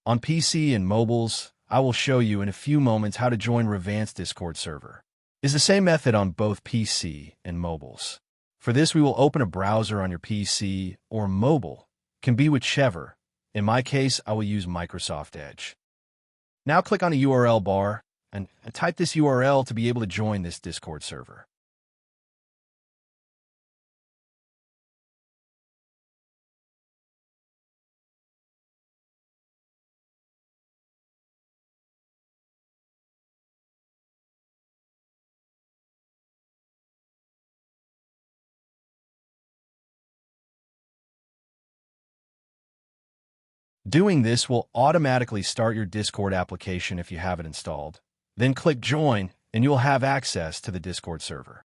On PC and mobiles, I will show you in a few moments how to join ReVanced Discord server. It's the same method on both PC and mobiles. For this, we will open a browser on your PC or mobile. Can be whichever. In my case, I will use Microsoft Edge. Now click on the URL bar and type this URL to be able to join this Discord server. Doing this will automatically start your Discord application if you have it installed. Then click Join, and you will have access to the Discord server.